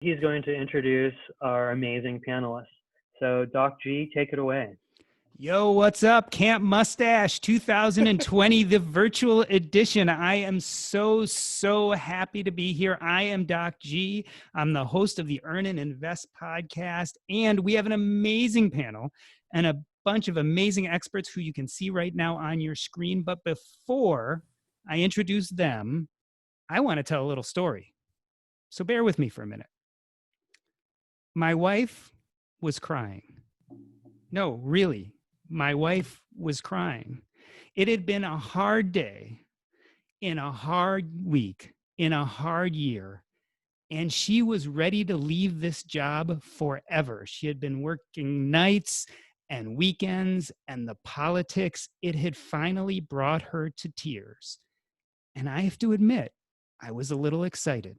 He's going to introduce our amazing panelists. So Doc G, take it away. Yo, what's up? Camp Mustache 2020, the virtual edition. I am so happy to be here. I am Doc G. I'm the host of the Earn and Invest podcast, and we have an amazing panel and a bunch of amazing experts who you can see right now on your screen. But before I introduce them, I want to tell a little story. So bear with me for a minute. My wife was crying. No, really. My wife was crying. It had been a hard day, in a hard week, in a hard year, and she was ready to leave this job forever. She had been working nights and weekends, and the politics, it had finally brought her to tears. And I have to admit, I was a little excited,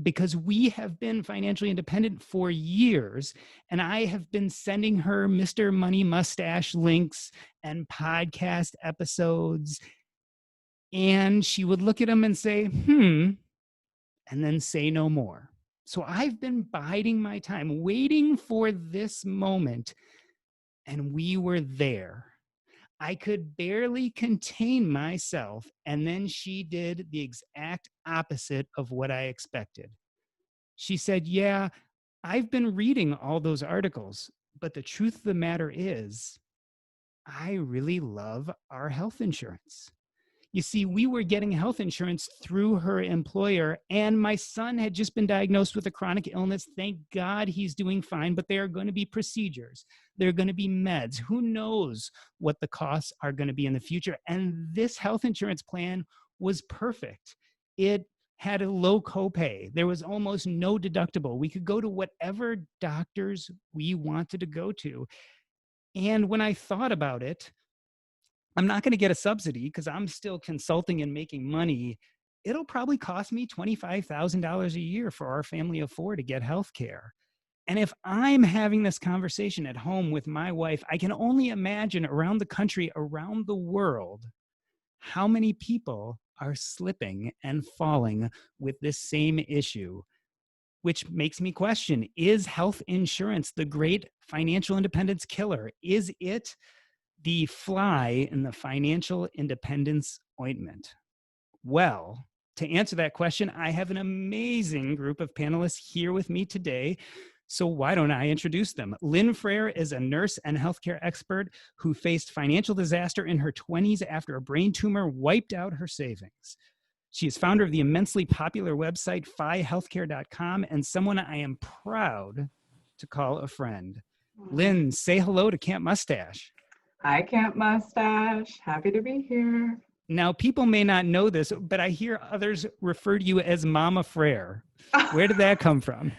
because we have been financially independent for years, and I have been sending her Mr. Money Mustache links and podcast episodes, and she would look at them and say, and then say no more. So I've been biding my time, waiting for this moment, and we were there. I could barely contain myself, and then she did the exact opposite of what I expected. She said, yeah, I've been reading all those articles, but the truth of the matter is, I really love our health insurance. You see, we were getting health insurance through her employer, and my son had just been diagnosed with a chronic illness. Thank God he's doing fine, but there are going to be procedures. There are going to be meds. Who knows what the costs are going to be in the future? And this health insurance plan was perfect. It had a low copay. There was almost no deductible. We could go to whatever doctors we wanted to go to. And when I thought about it, I'm not going to get a subsidy because I'm still consulting and making money. It'll probably cost me $25,000 a year for our family of four to get health care. And if I'm having this conversation at home with my wife, I can only imagine around the country, around the world, how many people are slipping and falling with this same issue, which makes me question, is health insurance the great financial independence killer? Is it the fly in the financial independence ointment? Well, to answer that question, I have an amazing group of panelists here with me today. So why don't I introduce them? Lynn Freyr is a nurse and healthcare expert who faced financial disaster in her 20s after a brain tumor wiped out her savings. She is founder of the immensely popular website phihealthcare.com and someone I am proud to call a friend. Lynn, say hello to Camp Mustache. Hi, Camp Mustache. Happy to be here. Now, people may not know this, but I hear others refer to you as Mama Freyr. Where did that come from?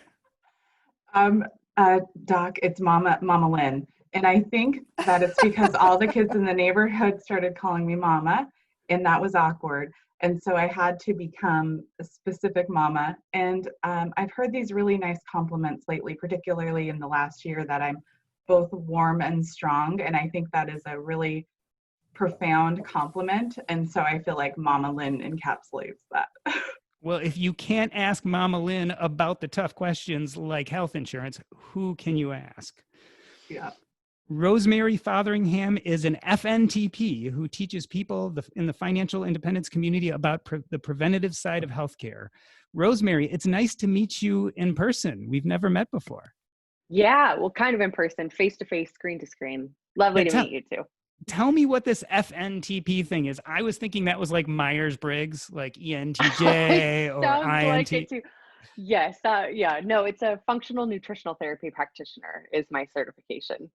Doc, it's Mama Lynn. And I think that it's because all the kids in the neighborhood started calling me Mama, and that was awkward. And so I had to become a specific Mama. And I've heard these really nice compliments lately, particularly in the last year, that I'm both warm and strong. And I think that is a really profound compliment. And so I feel like Mama Lynn encapsulates that. Well, if you can't ask Mama Lynn about the tough questions like health insurance, who can you ask? Yeah. Rosemary Fatheringham is an FNTP who teaches people in the financial independence community about the preventative side of healthcare. Rosemary, it's nice to meet you in person. We've never met before. Yeah, well, kind of in person, face-to-face, screen-to-screen. Lovely to meet you too. Tell me what this FNTP thing is. I was thinking that was like Myers-Briggs, like ENTJ or INT. Like it too. Yes, no, it's a functional nutritional therapy practitioner is my certification.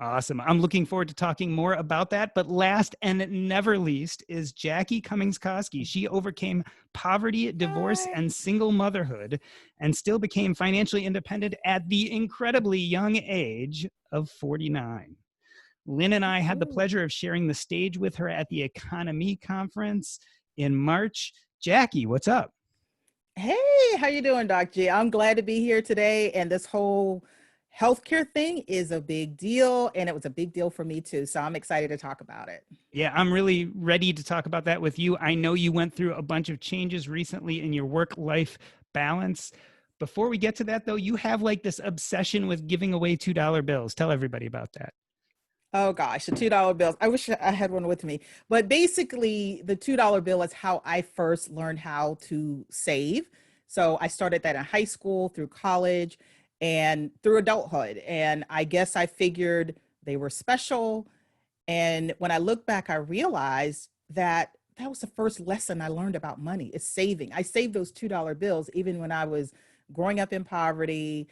Awesome. I'm looking forward to talking more about that. But last and never least is Jackie Cummings Koski. She overcame poverty, divorce, and single motherhood and still became financially independent at the incredibly young age of 49. Lynn and I had the pleasure of sharing the stage with her at the Economy Conference in March. Jackie, what's up? Hey, how you doing, Doc G? I'm glad to be here today. And this whole healthcare thing is a big deal, and it was a big deal for me too. So I'm excited to talk about it. Yeah, I'm really ready to talk about that with you. I know you went through a bunch of changes recently in your work-life balance, Before we get to that though, you have like this obsession with giving away $2 bills. Tell everybody about that. Oh gosh, the $2 bills. I wish I had one with me. But basically, the $2 bill is how I first learned how to save. So I started that in high school, through college, and through adulthood. And I guess I figured they were special. And when I look back, I realized that that was the first lesson I learned about money, is saving. I saved those $2 bills even when I was growing up in poverty,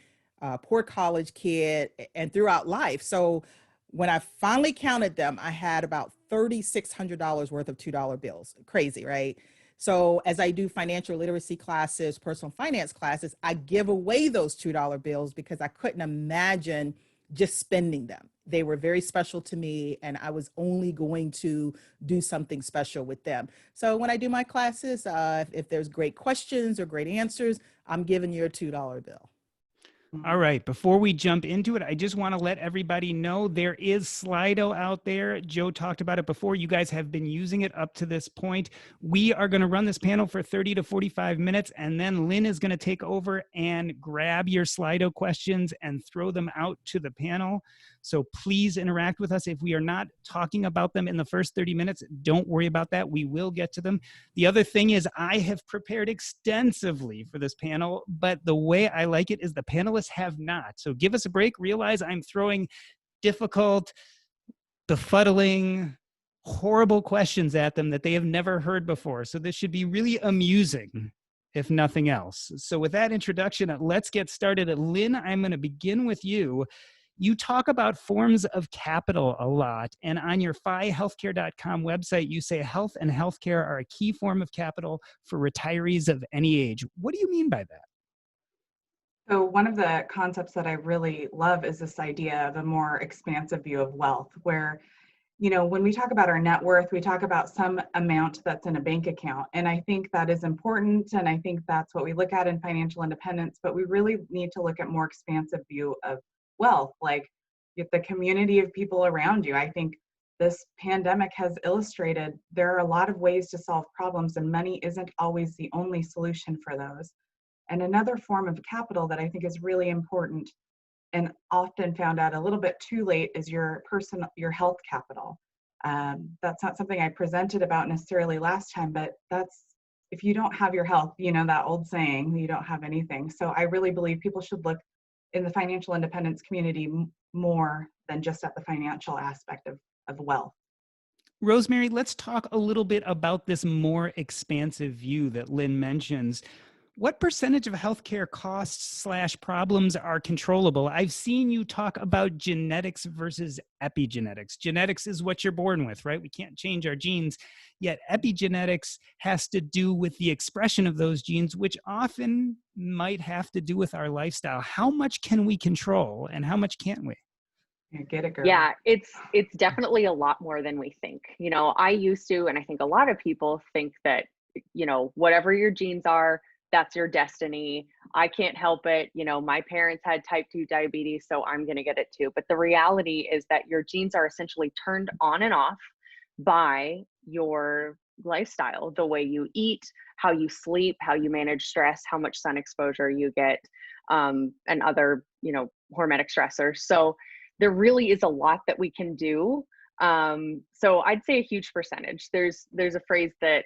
poor college kid, and throughout life. So when I finally counted them, I had about $3,600 worth of $2 bills. Crazy, right? So as I do financial literacy classes, personal finance classes, I give away those $2 bills because I couldn't imagine just spending them. They were very special to me, and I was only going to do something special with them. So when I do my classes, if there's great questions or great answers, I'm giving you a $2 bill. All right. Before we jump into it, I just want to let everybody know there is Slido out there. Joe talked about it before. You guys have been using it up to this point. We are going to run this panel for 30 to 45 minutes, and then Lynn is going to take over and grab your Slido questions and throw them out to the panel. So please interact with us. If we are not talking about them in the first 30 minutes, don't worry about that. We will get to them. The other thing is I have prepared extensively for this panel, but the way I like it is the panelists have not. So give us a break. Realize I'm throwing difficult, befuddling, horrible questions at them that they have never heard before. So this should be really amusing, if nothing else. So with that introduction, let's get started. Lynn, I'm going to begin with you. You talk about forms of capital a lot, and on your phihealthcare.com website, you say health and healthcare are a key form of capital for retirees of any age. What do you mean by that? So one of the concepts that I really love is this idea of a more expansive view of wealth, where, you know, when we talk about our net worth, we talk about some amount that's in a bank account. And I think that is important. And I think that's what we look at in financial independence, but we really need to look at more expansive view of wealth, like the community of people around you. I think this pandemic has illustrated there are a lot of ways to solve problems, and money isn't always the only solution for those. And another form of capital that I think is really important and often found out a little bit too late is your health capital. That's not something I presented about necessarily last time, but that's, if you don't have your health, you know, that old saying, you don't have anything. So I really believe people should look in the financial independence community more than just at the financial aspect of wealth. Rosemary, let's talk a little bit about this more expansive view that Lynn mentions. What percentage of healthcare costs / problems are controllable? I've seen you talk about genetics versus epigenetics. Genetics is what you're born with, right? We can't change our genes. Yet epigenetics has to do with the expression of those genes, which often might have to do with our lifestyle. How much can we control and how much can't we? Get it, girl. Yeah, it's definitely a lot more than we think. You know, I used to, and I think a lot of people think that, you know, whatever your genes are, that's your destiny. I can't help it. You know, my parents had type 2 diabetes, so I'm going to get it too. But the reality is that your genes are essentially turned on and off by your lifestyle, the way you eat, how you sleep, how you manage stress, how much sun exposure you get, and other, you know, hormetic stressors. So there really is a lot that we can do. So I'd say a huge percentage. There's a phrase that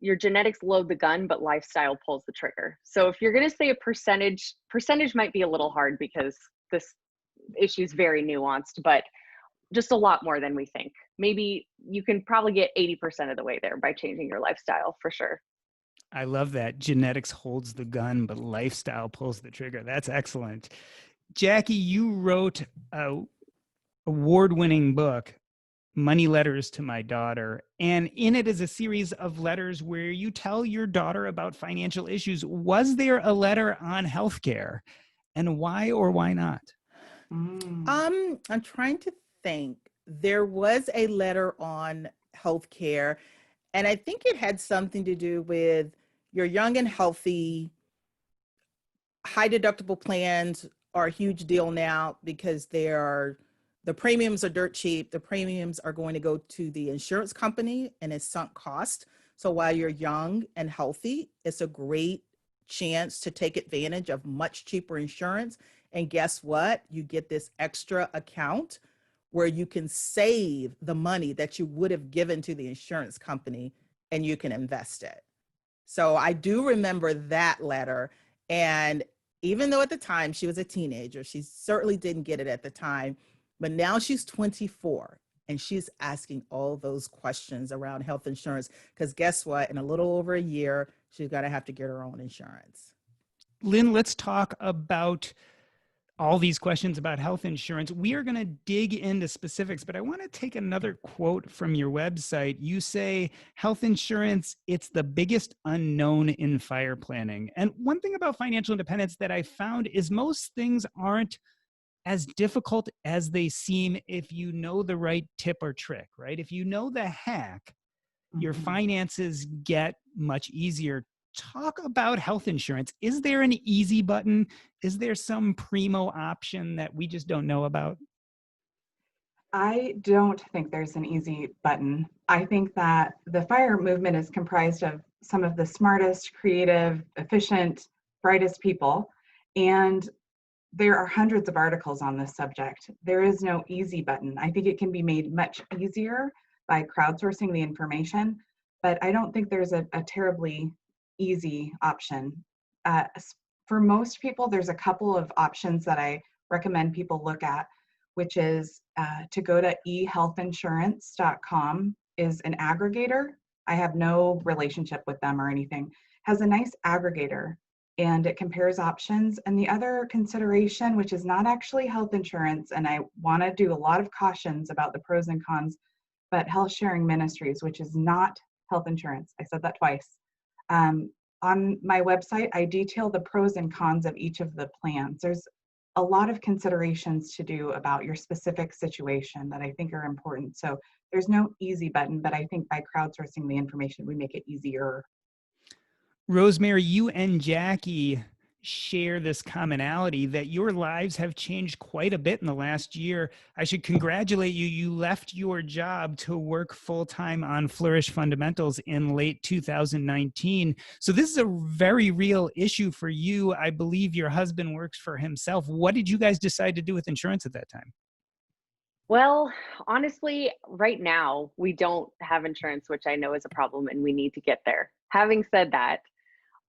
your genetics load the gun, but lifestyle pulls the trigger. So if you're going to say a percentage might be a little hard because this issue is very nuanced, but just a lot more than we think. Maybe you can probably get 80% of the way there by changing your lifestyle for sure. I love that. Genetics holds the gun, but lifestyle pulls the trigger. That's excellent. Jackie, you wrote an award-winning book, Money Letters to My Daughter. And in it is a series of letters where you tell your daughter about financial issues. Was there a letter on healthcare, and why or why not? I'm trying to think. There was a letter on healthcare, and I think it had something to do with you're young and healthy. High deductible plans are a huge deal now because the premiums are dirt cheap. The premiums are going to go to the insurance company and it's sunk cost. So while you're young and healthy, it's a great chance to take advantage of much cheaper insurance. And guess what? You get this extra account where you can save the money that you would have given to the insurance company and you can invest it. So I do remember that letter. And even though at the time she was a teenager, she certainly didn't get it at the time, but now she's 24 and she's asking all those questions around health insurance, because guess what? In a little over a year, she's going to have to get her own insurance. Lynn, let's talk about all these questions about health insurance. We are going to dig into specifics, but I want to take another quote from your website. You say, health insurance, it's the biggest unknown in fire planning. And one thing about financial independence that I found is most things aren't as difficult as they seem if you know the right tip or trick, right? If you know the hack, your finances get much easier. Talk about health insurance. Is there an easy button? Is there some primo option that we just don't know about? I don't think there's an easy button. I think that the fire movement is comprised of some of the smartest, creative, efficient, brightest people. And there are hundreds of articles on this subject. There is no easy button. I think it can be made much easier by crowdsourcing the information, but I don't think there's a terribly easy option. For most people, there's a couple of options that I recommend people look at, which is to go to ehealthinsurance.com is an aggregator. I have no relationship with them or anything. Has a nice aggregator and it compares options. And the other consideration, which is not actually health insurance, and I want to do a lot of cautions about the pros and cons, but health sharing ministries, which is not health insurance. I said that twice. On my website, I detail the pros and cons of each of the plans. There's a lot of considerations to do about your specific situation that I think are important. So there's no easy button, but I think by crowdsourcing the information, we make it easier. Rosemary, you and Jackie share this commonality that your lives have changed quite a bit in the last year. I should congratulate you. You left your job to work full-time on Flourish Fundamentals in late 2019. So this is a very real issue for you. I believe your husband works for himself. What did you guys decide to do with insurance at that time? Well, honestly, right now, we don't have insurance, which I know is a problem and we need to get there. Having said that,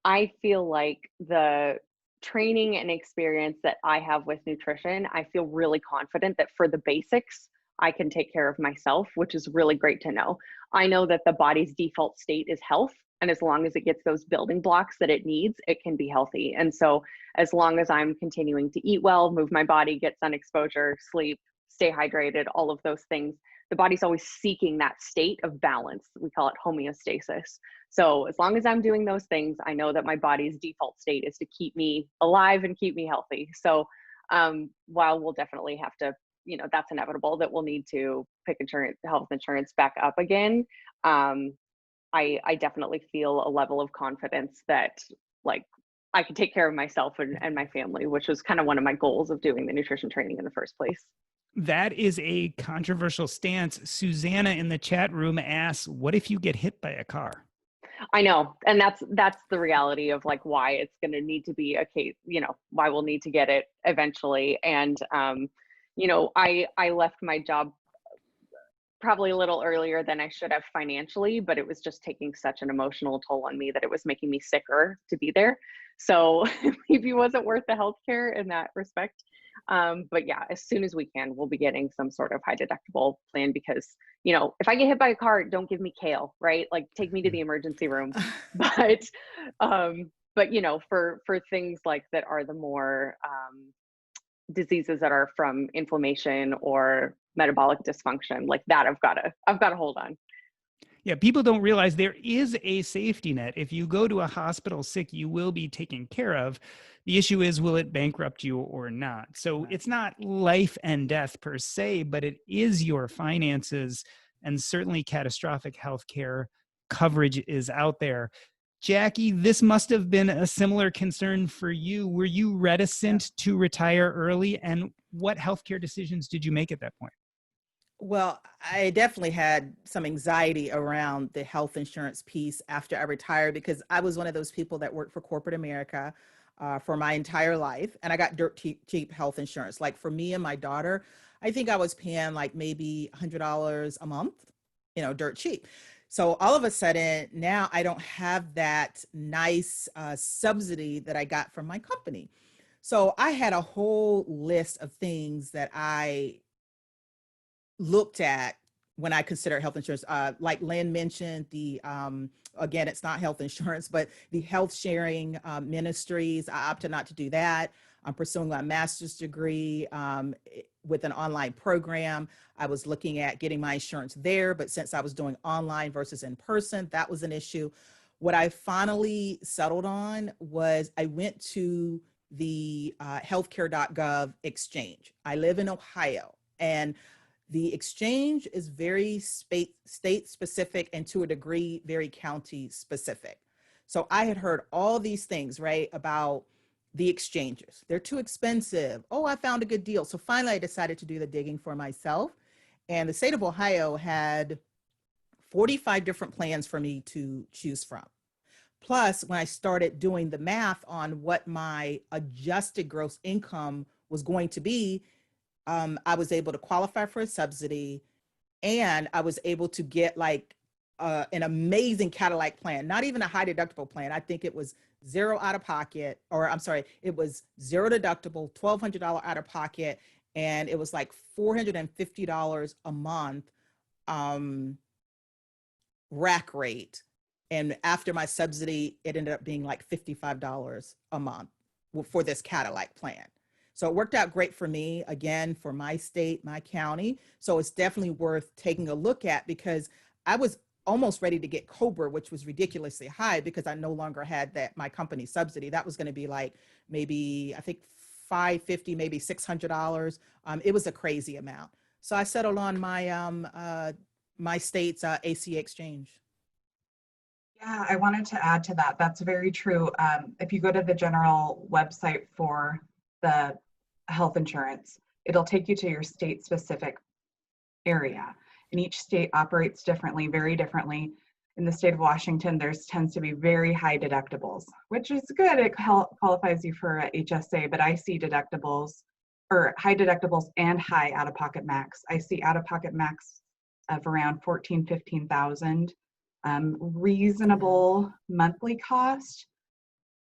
I feel like the training and experience that I have with nutrition, I feel really confident that for the basics, I can take care of myself, which is really great to know. I know that the body's default state is health. And as long as it gets those building blocks that it needs, it can be healthy. And so as long as I'm continuing to eat well, move my body, get sun exposure, sleep, stay hydrated, all of those things, the body's always seeking that state of balance. We call it homeostasis. So as long as I'm doing those things, I know that my body's default state is to keep me alive and keep me healthy. So while we'll definitely have to, that's inevitable that we'll need to pick health insurance back up again. I definitely feel a level of confidence that like I can take care of myself and my family, which was kind of one of my goals of doing the nutrition training in the first place. That is a controversial stance. Susanna in the chat room asks, what if you get hit by a car? I know. And that's the reality of like why it's going to need to be a case, why we'll need to get it eventually. And, I left my job probably a little earlier than I should have financially, but it was just taking such an emotional toll on me that it was making me sicker to be there. So maybe it wasn't worth the healthcare in that respect. But yeah, as soon as we can, we'll be getting some sort of high deductible plan because, if I get hit by a car, don't give me kale, right? Like take me to the emergency room. But for things like that are the more diseases that are from inflammation or metabolic dysfunction, like that I've got to hold on. Yeah, people don't realize there is a safety net. If you go to a hospital sick, you will be taken care of. The issue is, will it bankrupt you or not? So it's not life and death per se, but it is your finances, and certainly catastrophic healthcare coverage is out there. Jackie, this must have been a similar concern for you. Were you reticent to retire early? And what healthcare decisions did you make at that point? Well, I definitely had some anxiety around the health insurance piece after I retired because I was one of those people that worked for corporate America for my entire life. And I got dirt cheap health insurance. Like for me and my daughter, I think I was paying like maybe $100 a month, dirt cheap. So all of a sudden, now I don't have that nice subsidy that I got from my company. So I had a whole list of things that I looked at when I consider health insurance. Like Lynn mentioned, again, it's not health insurance, but the health sharing ministries, I opted not to do that. I'm pursuing my master's degree with an online program. I was looking at getting my insurance there, but since I was doing online versus in person, that was an issue. What I finally settled on was I went to the healthcare.gov exchange. I live in Ohio, and the exchange is very state specific and to a degree, very county specific. So I had heard all these things, right, about the exchanges. They're too expensive. Oh, I found a good deal. So finally I decided to do the digging for myself. And the state of Ohio had 45 different plans for me to choose from. Plus, when I started doing the math on what my adjusted gross income was going to be, I was able to qualify for a subsidy, and I was able to get like an amazing Cadillac plan, not even a high deductible plan. I think it was zero out of pocket, or I'm sorry, it was zero deductible, $1,200 out of pocket, and it was like $450 a month rack rate. And after my subsidy, it ended up being like $55 a month for this Cadillac plan. So it worked out great for me, again, for my state, my county. So it's definitely worth taking a look at, because I was almost ready to get COBRA, which was ridiculously high because I no longer had my company subsidy. That was going to be like maybe, I think $550, maybe $600. It was a crazy amount. So I settled on my my state's ACA exchange. Yeah, I wanted to add to that. That's very true. If you go to the general website for the health insurance, it'll take you to your state specific area. And each state operates differently, very differently. In the state of Washington, tends to be very high deductibles, which is good. It qualifies you for a HSA, but I see deductibles, or high deductibles and high out-of-pocket max. I see out-of-pocket max of around 14, 15,000. Reasonable monthly cost,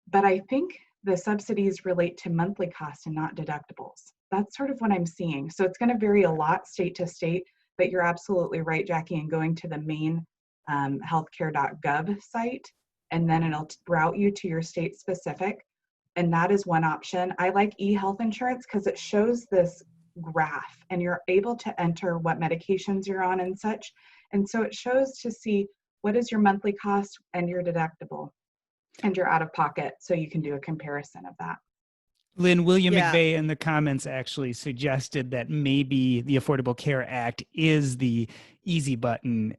but I think the subsidies relate to monthly cost and not deductibles. That's sort of what I'm seeing. So it's going to vary a lot state to state, but you're absolutely right, Jackie, in going to the main healthcare.gov site, and then it'll route you to your state specific. And that is one option. I like eHealth Insurance because it shows this graph and you're able to enter what medications you're on and such. And so it shows to see what is your monthly cost and your deductible and your out of pocket, so you can do a comparison of that. Lynn, William McVeigh in the comments actually suggested that maybe the Affordable Care Act is the easy button.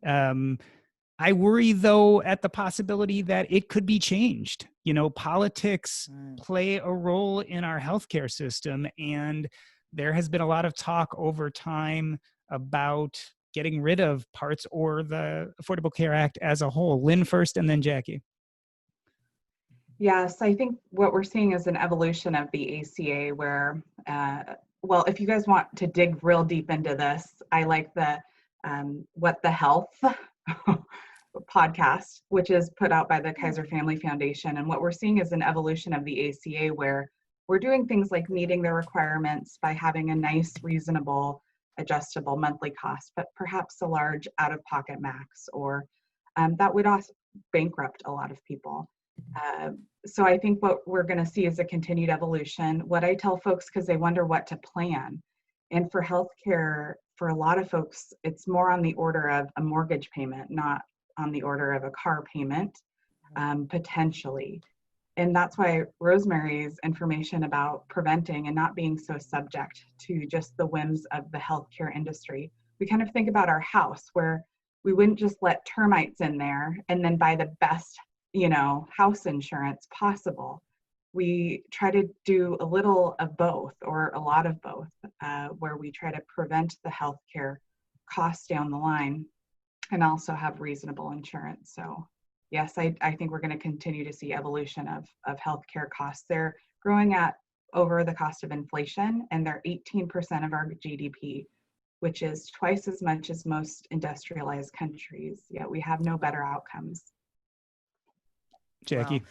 I worry, though, at the possibility that it could be changed. You know, politics play a role in our healthcare system, and there has been a lot of talk over time about getting rid of parts or the Affordable Care Act as a whole. Lynn first, and then Jackie. Yes, I think what we're seeing is an evolution of the ACA where, well, if you guys want to dig real deep into this, I like the What the Health podcast, which is put out by the Kaiser Family Foundation. And what we're seeing is an evolution of the ACA where we're doing things like meeting the requirements by having a nice, reasonable, adjustable monthly cost, but perhaps a large out-of-pocket max, or that would also bankrupt a lot of people. So I think what we're going to see is a continued evolution. What I tell folks, because they wonder what to plan, and for healthcare, for a lot of folks, it's more on the order of a mortgage payment, not on the order of a car payment, potentially. And that's why Rosemary's information about preventing and not being so subject to just the whims of the healthcare industry. We kind of think about our house, where we wouldn't just let termites in there and then buy the best, house insurance possible. We try to do a little of both, or a lot of both, where we try to prevent the healthcare costs down the line and also have reasonable insurance. So yes, I think we're going to continue to see evolution of healthcare costs. They're growing at over the cost of inflation, and they're 18% of our GDP, which is twice as much as most industrialized countries, yet we have no better outcomes. Jackie.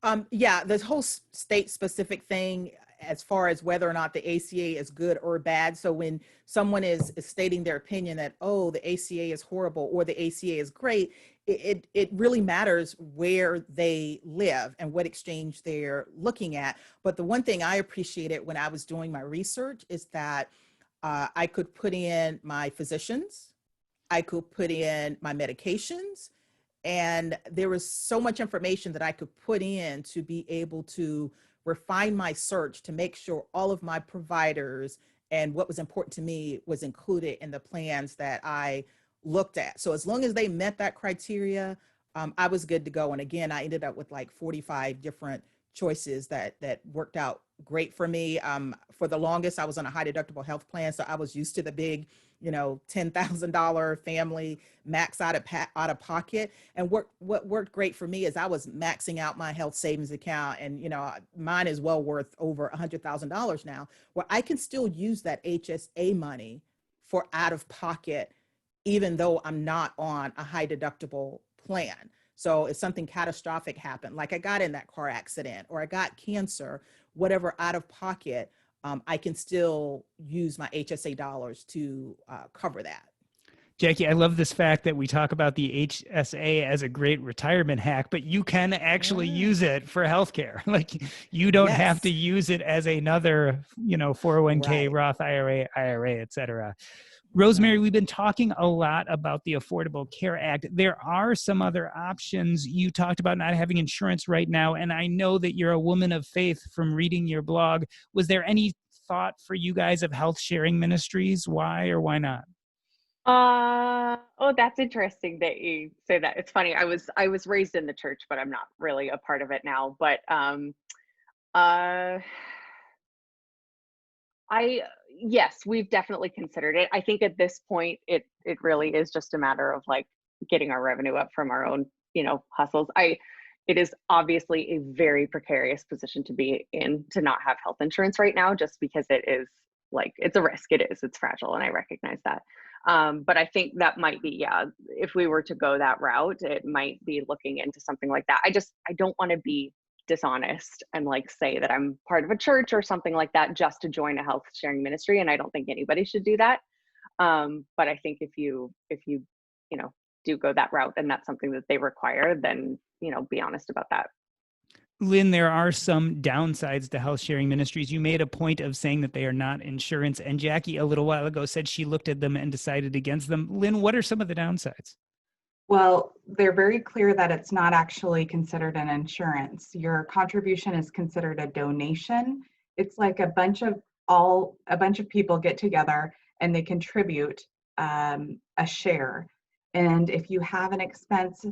Wow. Yeah, this whole state specific thing as far as whether or not the ACA is good or bad. So when someone is stating their opinion that, oh, the ACA is horrible or the ACA is great, it really matters where they live and what exchange they're looking at. But the one thing I appreciated when I was doing my research is that I could put in my physicians, I could put in my medications, and there was so much information that I could put in to be able to refine my search to make sure all of my providers and what was important to me was included in the plans that I looked at. So as long as they met that criteria, I was good to go. And again, I ended up with like 45 different choices that worked out great for me. For the longest, I was on a high deductible health plan, so I was used to the big, $10,000 family max out of pocket. And what worked great for me is I was maxing out my health savings account, and mine is well worth over $100,000 now, where I can still use that HSA money for out of pocket, even though I'm not on a high deductible plan. So if something catastrophic happened, like I got in that car accident or I got cancer, whatever out of pocket, I can still use my HSA dollars to cover that. Jackie, I love this fact that we talk about the HSA as a great retirement hack, but you can actually use it for healthcare. Like you don't have to use it as another, 401k, Right. Roth IRA, et cetera. Rosemary, we've been talking a lot about the Affordable Care Act. There are some other options. You talked about not having insurance right now, and I know that you're a woman of faith from reading your blog. Was there any thought for you guys of health sharing ministries? Why or why not? Oh, that's interesting that you say that. It's funny. I was raised in the church, but I'm not really a part of it now. But yes, we've definitely considered it. I think at this point, it really is just a matter of like getting our revenue up from our own, hustles. It is obviously a very precarious position to be in to not have health insurance right now, just because it is like, it's a risk. It's fragile. And I recognize that. But I think that might be, if we were to go that route, it might be looking into something like that. I don't want to be dishonest and like say that I'm part of a church or something like that just to join a health sharing ministry. And I don't think anybody should do that. But I think if you do go that route and that's something that they require, then, be honest about that. Lynn, there are some downsides to health sharing ministries. You made a point of saying that they are not insurance, and Jackie a little while ago said she looked at them and decided against them. Lynn, what are some of the downsides? Well, they're very clear that it's not actually considered an insurance. Your contribution is considered a donation. It's like a bunch of people get together and they contribute a share. And if you have an expense,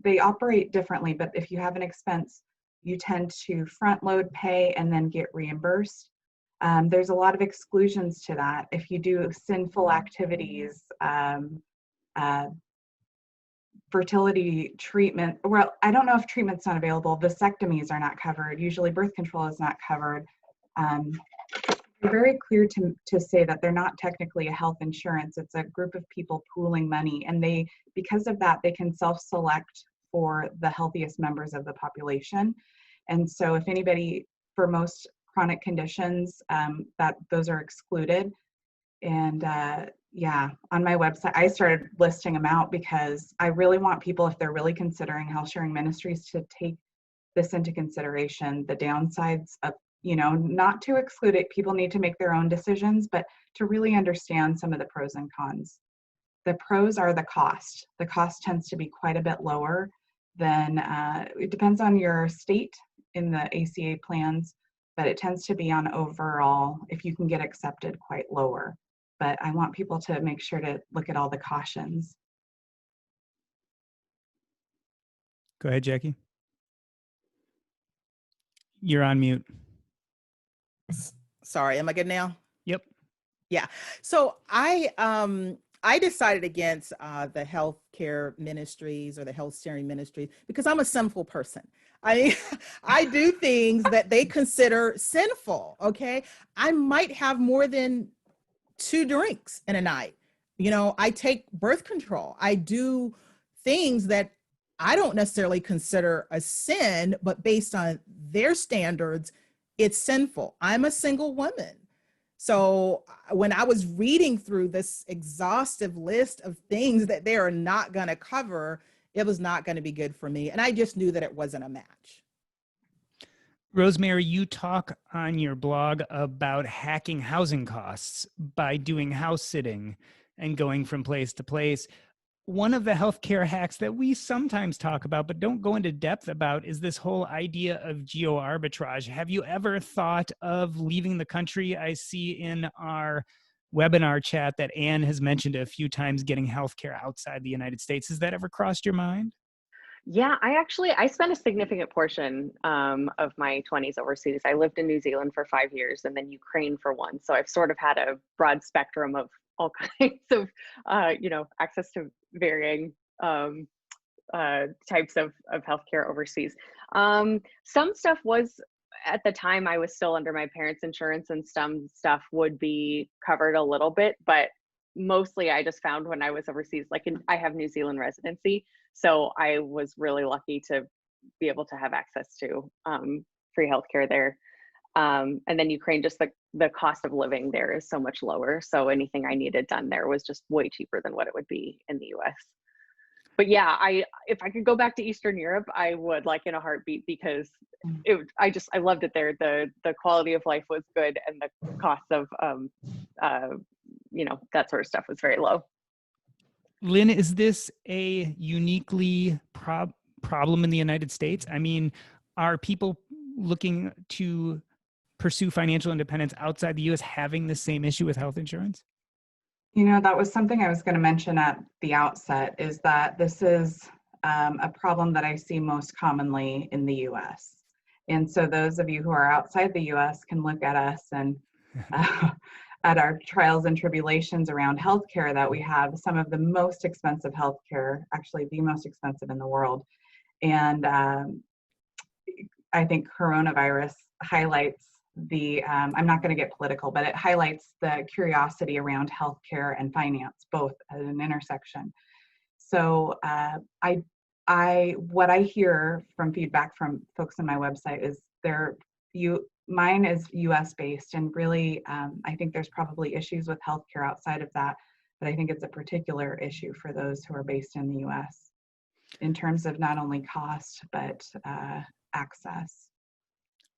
they operate differently, but if you have an expense, you tend to front load pay and then get reimbursed. There's a lot of exclusions to that. If you do sinful activities, fertility treatment, well, I don't know if treatment's not available. Vasectomies are not covered. Usually birth control is not covered. They're very clear to say that they're not technically a health insurance. It's a group of people pooling money, and because of that, they can self-select for the healthiest members of the population. And so if anybody, for most chronic conditions, that those are excluded. And on my website, I started listing them out because I really want people, if they're really considering health sharing ministries, to take this into consideration, the downsides of, not to exclude it. People need to make their own decisions, but to really understand some of the pros and cons. The pros are the cost. The cost tends to be quite a bit lower than, it depends on your state in the ACA plans, but it tends to be on overall, if you can get accepted, quite lower. But I want people to make sure to look at all the cautions. Go ahead, Jackie. You're on mute. Sorry, am I good now? Yep. Yeah. So I I decided against the healthcare ministries or the health sharing ministry because I'm a sinful person. I do things that they consider sinful. Okay. I might have more than 2 drinks in a night. I take birth control. I do things that I don't necessarily consider a sin, but based on their standards, it's sinful. I'm a single woman. So when I was reading through this exhaustive list of things that they are not going to cover, it was not going to be good for me. And I just knew that it wasn't a match. Rosemary, you talk on your blog about hacking housing costs by doing house sitting and going from place to place. One of the healthcare hacks that we sometimes talk about, but don't go into depth about, is this whole idea of geo-arbitrage. Have you ever thought of leaving the country? I see in our webinar chat that Anne has mentioned a few times getting healthcare outside the United States. Has that ever crossed your mind? Yeah, I spent a significant portion of my 20s overseas. I lived in New Zealand for 5 years and then Ukraine for 1. So I've sort of had a broad spectrum of all kinds of, access to varying types of healthcare overseas. Some stuff was, at the time I was still under my parents' insurance, and some stuff would be covered a little bit, but mostly I just found when I was overseas, I have New Zealand residency. So I was really lucky to be able to have access to free healthcare there. And then Ukraine, just the cost of living there is so much lower. So anything I needed done there was just way cheaper than what it would be in the US. But yeah, if I could go back to Eastern Europe, I would, in a heartbeat, because I loved it there. The quality of life was good, and the cost of that sort of stuff was very low. Lynn, is this a uniquely problem in the United States? I mean, are people looking to pursue financial independence outside the U.S. having the same issue with health insurance? That was something I was going to mention at the outset, is that this is a problem that I see most commonly in the U.S. And so those of you who are outside the U.S. can look at us and at our trials and tribulations around healthcare, that we have some of the most expensive healthcare, actually the most expensive in the world. And I think coronavirus highlights I'm not going to get political, but it highlights the curiosity around healthcare and finance, both at an intersection. So what I hear from feedback from folks on my website is mine is US based, and really I think there's probably issues with healthcare outside of that, but I think it's a particular issue for those who are based in the US in terms of not only cost, but access.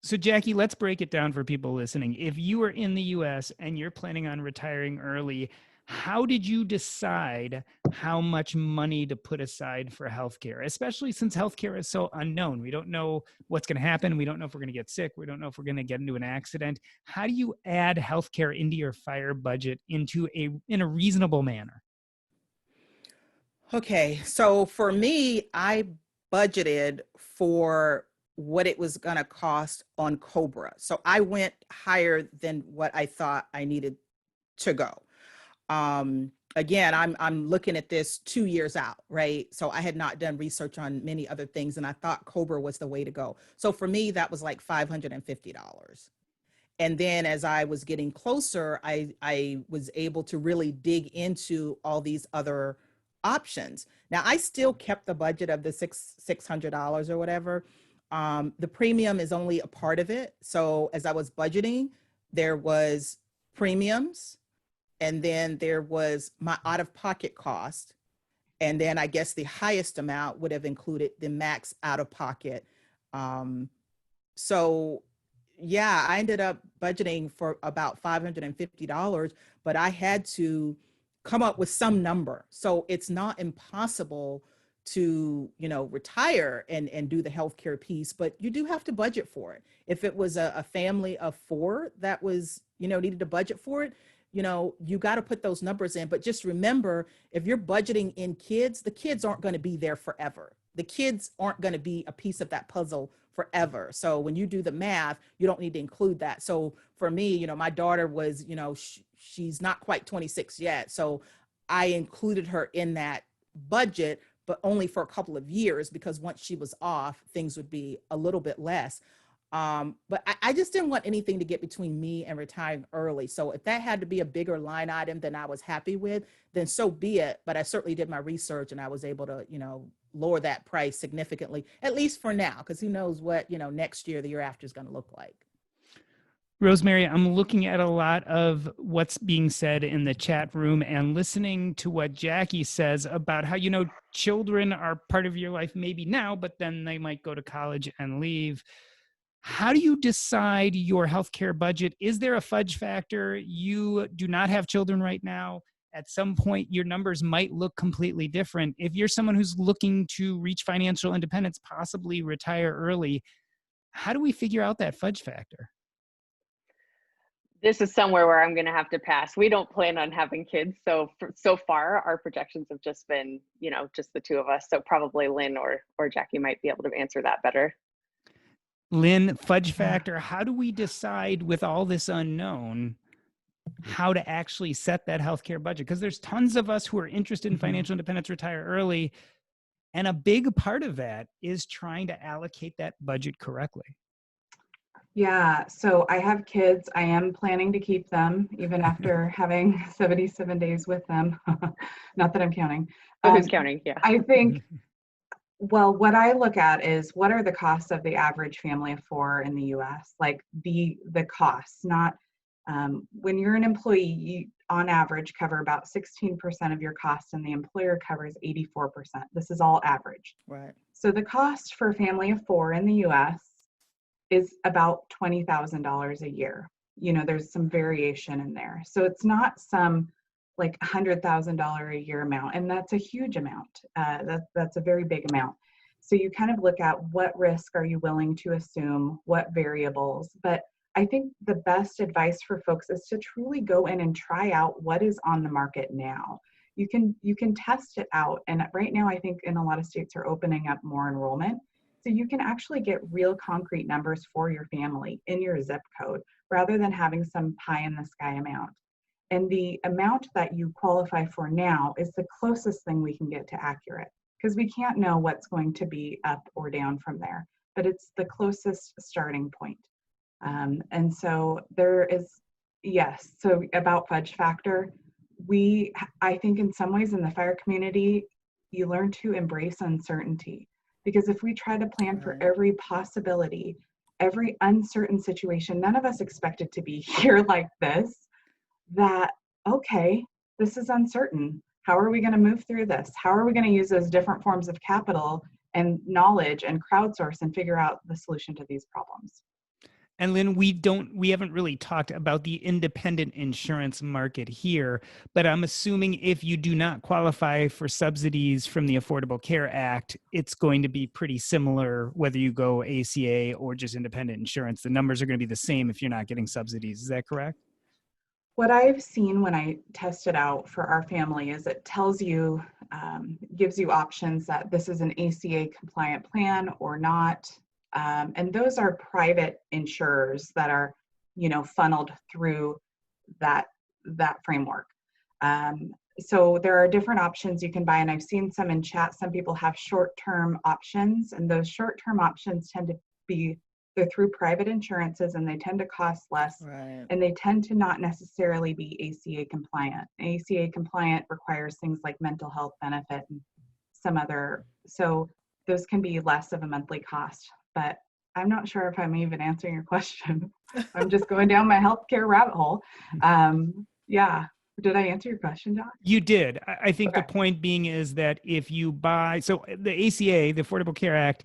So Jackie, let's break it down for people listening. If you are in the US and you're planning on retiring early, how did you decide how much money to put aside for healthcare, especially since healthcare is so unknown? We don't know what's going to happen. We don't know if we're going to get sick. We don't know if we're going to get into an accident. How do you add healthcare into your FIRE budget in a reasonable manner? Okay, so for me, I budgeted for what it was going to cost on COBRA. So I went higher than what I thought I needed to go. Again, I'm looking at this 2 years out, right? So I had not done research on many other things, and I thought COBRA was the way to go. So for me, that was like $550. And then as I was getting closer, I was able to really dig into all these other options. Now, I still kept the budget of the $600 or whatever. The premium is only a part of it. So as I was budgeting, there was premiums, and then there was my out-of-pocket cost. And then I guess the highest amount would have included the max out-of-pocket. So yeah, I ended up budgeting for about $550, but I had to come up with some number. So it's not impossible to, retire and do the healthcare piece, but you do have to budget for it. If it was a family of 4 that was, needed to budget for it, you got to put those numbers in. But just remember, if you're budgeting in kids, the kids aren't going to be there forever. The kids aren't going to be a piece of that puzzle forever. So when you do the math, you don't need to include that. So for me, my daughter was, she's not quite 26 yet. So I included her in that budget, but only for a couple of years, because once she was off, things would be a little bit less. But I just didn't want anything to get between me and retiring early. So if that had to be a bigger line item than I was happy with, then so be it. But I certainly did my research, and I was able to, lower that price significantly, at least for now, because who knows what, next year, the year after is going to look like. Rosemary, I'm looking at a lot of what's being said in the chat room and listening to what Jackie says about how, children are part of your life maybe now, but then they might go to college and leave. How do you decide your healthcare budget? Is there a fudge factor? You do not have children right now. At some point, your numbers might look completely different. If you're someone who's looking to reach financial independence, possibly retire early, how do we figure out that fudge factor? This is somewhere where I'm going to have to pass. We don't plan on having kids. So far, our projections have just been, just the two of us. So probably Lynn or Jackie might be able to answer that better. Lynn, fudge factor, how do we decide with all this unknown how to actually set that healthcare budget? Because there's tons of us who are interested in financial independence, retire early. And a big part of that is trying to allocate that budget correctly. Yeah, so I have kids. I am planning to keep them even after having 77 days with them. Not that I'm counting. Who's counting? Yeah. I think, well, what I look at is what are the costs of the average family of four in the US? Like the costs, not when you're an employee, you on average cover about 16% of your costs and the employer covers 84%. This is all average. Right. So the cost for a family of four in the US is about $20,000 a year. There's some variation in there. So it's not some like $100,000 a year amount. And that's a huge amount. That's a very big amount. So you kind of look at what risk are you willing to assume, what variables. But I think the best advice for folks is to truly go in and try out what is on the market now. You can test it out. And right now, I think in a lot of states are opening up more enrollment. So you can actually get real concrete numbers for your family in your zip code rather than having some pie in the sky amount. And the amount that you qualify for now is the closest thing we can get to accurate, because we can't know what's going to be up or down from there, but it's the closest starting point. And so there is, yes, so about fudge factor, I think in some ways in the fire community, you learn to embrace uncertainty. Because if we try to plan for every possibility, every uncertain situation, none of us expect it to be here like this, that, okay, this is uncertain. How are we going to move through this? How are we going to use those different forms of capital and knowledge and crowdsource and figure out the solution to these problems? And Lynn, we haven't really talked about the independent insurance market here, but I'm assuming if you do not qualify for subsidies from the Affordable Care Act, it's going to be pretty similar whether you go ACA or just independent insurance. The numbers are going to be the same if you're not getting subsidies. Is that correct? What I've seen when I test it out for our family is it tells you, gives you options that this is an ACA compliant plan or not. And those are private insurers that are, funneled through that framework. So there are different options you can buy, and I've seen some in chat. Some people have short-term options, and those short-term options tend to be, they're through private insurances, and they tend to cost less, and they tend to not necessarily be ACA compliant. ACA compliant requires things like mental health benefit and some other, so those can be less of a monthly cost. But I'm not sure if I'm even answering your question. I'm just going down my healthcare rabbit hole. Yeah. Did I answer your question, Doc? You did. I think Okay. The point being is that if you buy, so the ACA, the Affordable Care Act,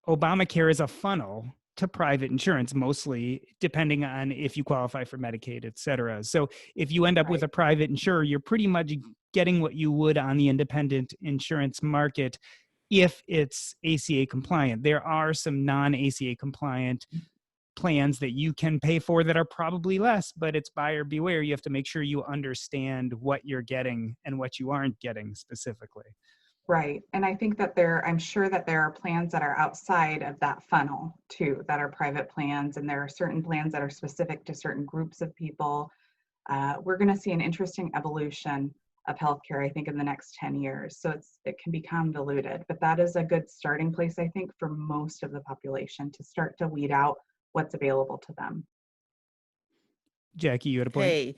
Obamacare is a funnel to private insurance, mostly depending on if you qualify for Medicaid, et cetera. So if you end up with a private insurer, you're pretty much getting what you would on the independent insurance market if it's ACA compliant. There are some non-ACA compliant plans that you can pay for that are probably less, but it's buyer beware. You have to make sure you understand what you're getting and what you aren't getting specifically. Right. And I think that I'm sure that there are plans that are outside of that funnel too, that are private plans. And there are certain plans that are specific to certain groups of people. We're going to see an interesting evolution of healthcare, I think, in the next 10 years. So it can become diluted, but that is a good starting place, I think, for most of the population to start to weed out what's available to them. Jackie, you had a point? Hey,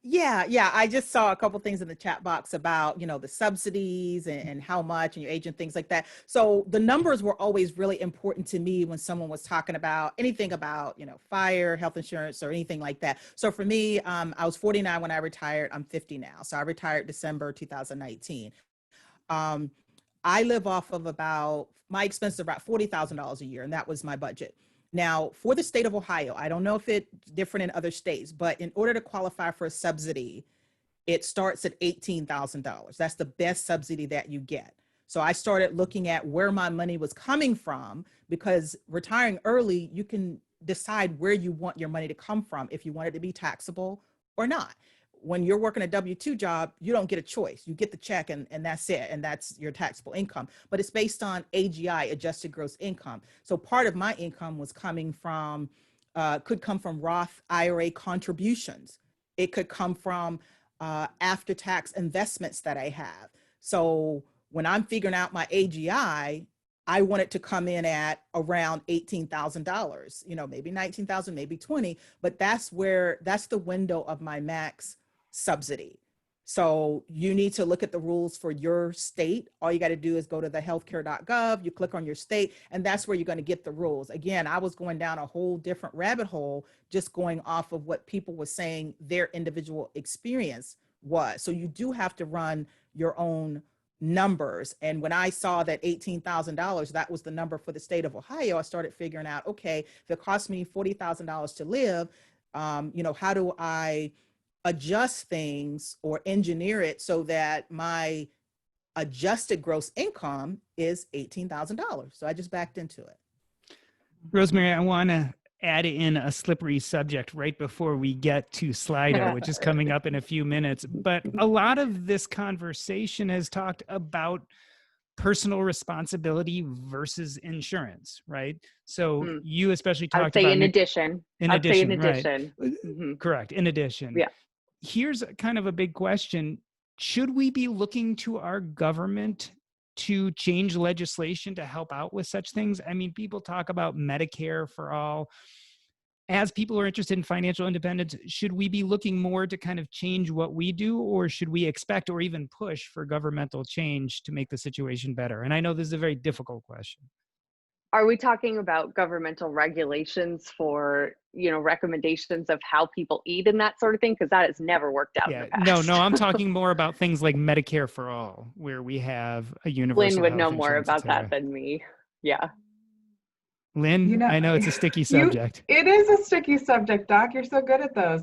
yeah. I just saw a couple things in the chat box about, the subsidies and how much and your age and things like that. So the numbers were always really important to me when someone was talking about anything about, fire, health insurance, or anything like that. So for me, I was 49 when I retired. I'm 50 now. So I retired December 2019. I live off of my expenses are about $40,000 a year, and that was my budget. Now, for the state of Ohio, I don't know if it's different in other states, but in order to qualify for a subsidy, it starts at $18,000. That's the best subsidy that you get. So I started looking at where my money was coming from, because retiring early, you can decide where you want your money to come from, if you want it to be taxable or not. When you're working a W-2 job, you don't get a choice. You get the check and that's it. And that's your taxable income. But it's based on AGI, adjusted gross income. So part of my income was coming from, could come from Roth IRA contributions. It could come from after-tax investments that I have. So when I'm figuring out my AGI, I want it to come in at around $18,000, maybe $19,000, maybe $20,000, but that's the window of my max subsidy. So you need to look at the rules for your state. All you got to do is go to the healthcare.gov, you click on your state, and that's where you're going to get the rules. Again, I was going down a whole different rabbit hole, just going off of what people were saying their individual experience was. So you do have to run your own numbers. And when I saw that $18,000, that was the number for the state of Ohio, I started figuring out, okay, if it costs me $40,000 to live, how do I adjust things or engineer it so that my adjusted gross income is $18,000. So I just backed into it. Rosemary, I want to add in a slippery subject right before we get to Slido, which is coming up in a few minutes. But a lot of this conversation has talked about personal responsibility versus insurance, right? So you especially talked about in addition. Right. Mm-hmm. Correct. In addition. Yeah. Here's kind of a big question. Should we be looking to our government to change legislation to help out with such things? I mean, people talk about Medicare for all. As people are interested in financial independence, should we be looking more to kind of change what we do, or should we expect or even push for governmental change to make the situation better? And I know this is a very difficult question. Are we talking about governmental regulations for, recommendations of how people eat and that sort of thing? Because that has never worked out in the past. No, I'm talking more about things like Medicare for all, where we have a universal Lynn would health know more insurance, about that than me. Yeah. Lynn, I know it's a sticky subject. It is a sticky subject, Doc. You're so good at those.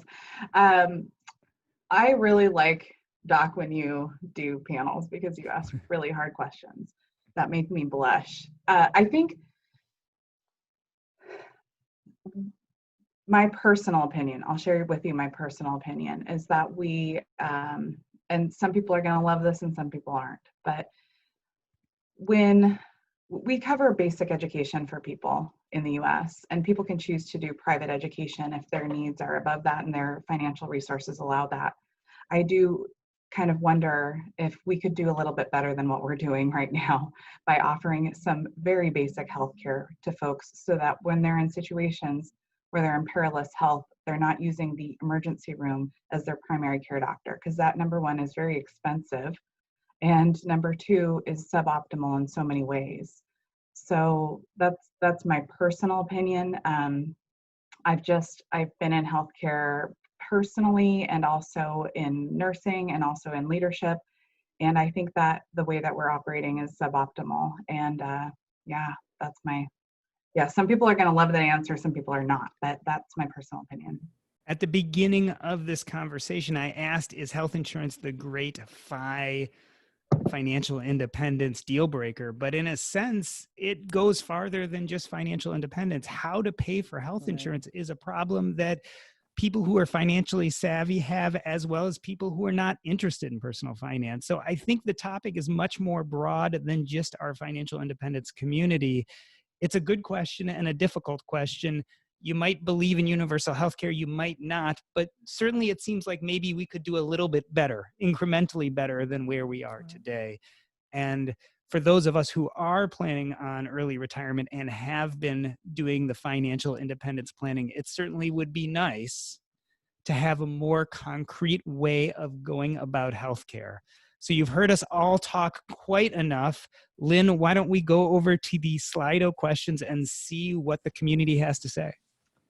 I really like, Doc, when you do panels, because you ask really hard questions that make me blush. I think my personal opinion, I'll share with you my personal opinion, is that we, and some people are going to love this and some people aren't, but when we cover basic education for people in the US, and people can choose to do private education if their needs are above that and their financial resources allow that. I do kind of wonder if we could do a little bit better than what we're doing right now by offering some very basic health care to folks, so that when they're in situations where they're in perilous health, they're not using the emergency room as their primary care doctor, because that, number one, is very expensive, and number two, is suboptimal in so many ways. So that's my personal opinion. I've been in healthcare personally, and also in nursing, and also in leadership, and I think that the way that we're operating is suboptimal. And some people are going to love that answer, some people are not, but that's my personal opinion. At the beginning of this conversation, I asked, is health insurance the great financial independence deal breaker? But in a sense, it goes farther than just financial independence. How to pay for health insurance is a problem that people who are financially savvy have, as well as people who are not interested in personal finance. So I think the topic is much more broad than just our financial independence community. It's a good question and a difficult question. You might believe in universal healthcare, you might not, but certainly it seems like maybe we could do a little bit better, incrementally better than where we are today. And for those of us who are planning on early retirement and have been doing the financial independence planning, it certainly would be nice to have a more concrete way of going about healthcare. So you've heard us all talk quite enough. Lynn, why don't we go over to the Slido questions and see what the community has to say?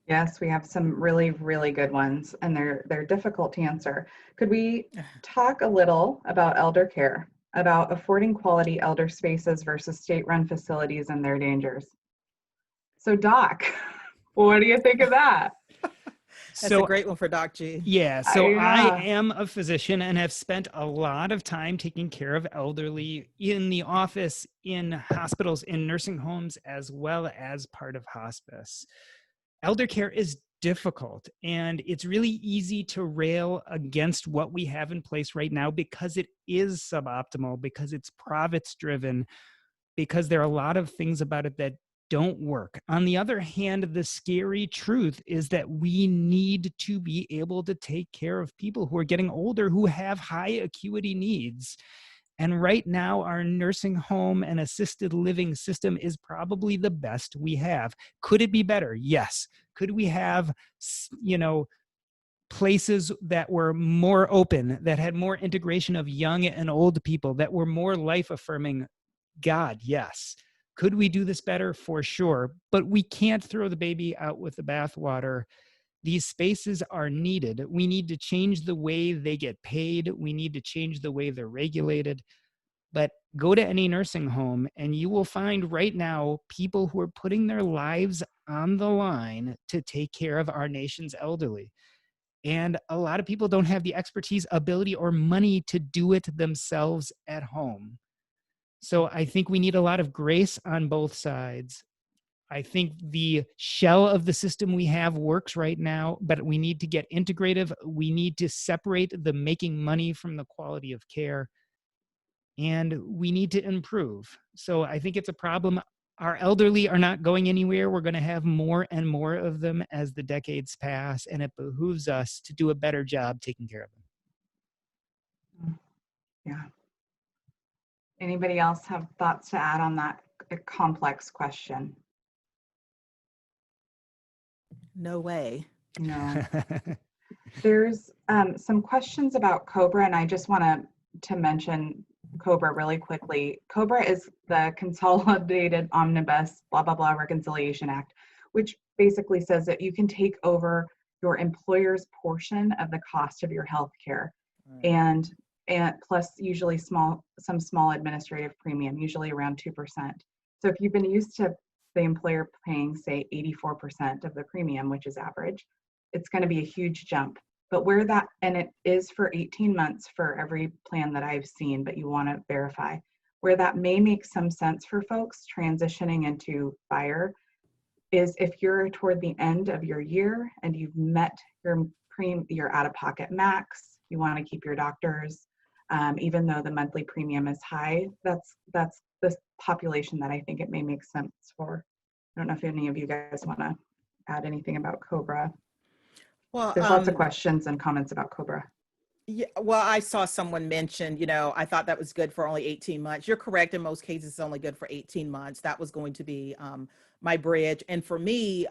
Yes, we have some really, really good ones, and they're difficult to answer. Could we talk a little about elder care, about affording quality elder spaces versus state-run facilities and their dangers? So Doc, what do you think of that? That's a great one for Doc G. Yeah, so I am a physician and have spent a lot of time taking care of elderly in the office, in hospitals, in nursing homes, as well as part of hospice. Elder care is difficult, and it's really easy to rail against what we have in place right now because it is suboptimal, because it's profits driven, because there are a lot of things about it that don't work. On the other hand, the scary truth is that we need to be able to take care of people who are getting older, who have high acuity needs. And right now, our nursing home and assisted living system is probably the best we have. Could it be better? Yes. Could we have, places that were more open, that had more integration of young and old people, that were more life affirming? God, yes. Could we do this better? For sure. But we can't throw the baby out with the bathwater. These spaces are needed. We need to change the way they get paid. We need to change the way they're regulated. But go to any nursing home and you will find right now people who are putting their lives on the line to take care of our nation's elderly. And a lot of people don't have the expertise, ability, or money to do it themselves at home. So I think we need a lot of grace on both sides. I think the shell of the system we have works right now, but we need to get integrative. We need to separate the making money from the quality of care. And we need to improve. So I think it's a problem. Our elderly are not going anywhere. We're going to have more and more of them as the decades pass, and it behooves us to do a better job taking care of them. Yeah. Anybody else have thoughts to add on that complex question? No way. No. There's some questions about COBRA, and I just want to mention COBRA really quickly. COBRA is the Consolidated Omnibus blah blah blah Reconciliation Act, which basically says that you can take over your employer's portion of the cost of your health care, and plus usually some small administrative premium, usually around 2%. So if you've been used to the employer paying, say, 84% of the premium, which is average, it's going to be a huge jump. But and it is for 18 months for every plan that I've seen, but you want to verify, where that may make some sense for folks transitioning into fire is if you're toward the end of your year and you've met your out-of-pocket max, you want to keep your doctors, even though the monthly premium is high. That's the population that I think it may make sense for. I don't know if any of you guys want to add anything about COBRA. Well, there's lots of questions and comments about COBRA. Yeah, well, I saw someone mention, I thought that was good for only 18 months. You're correct. In most cases, it's only good for 18 months. That was going to be my bridge. And for me,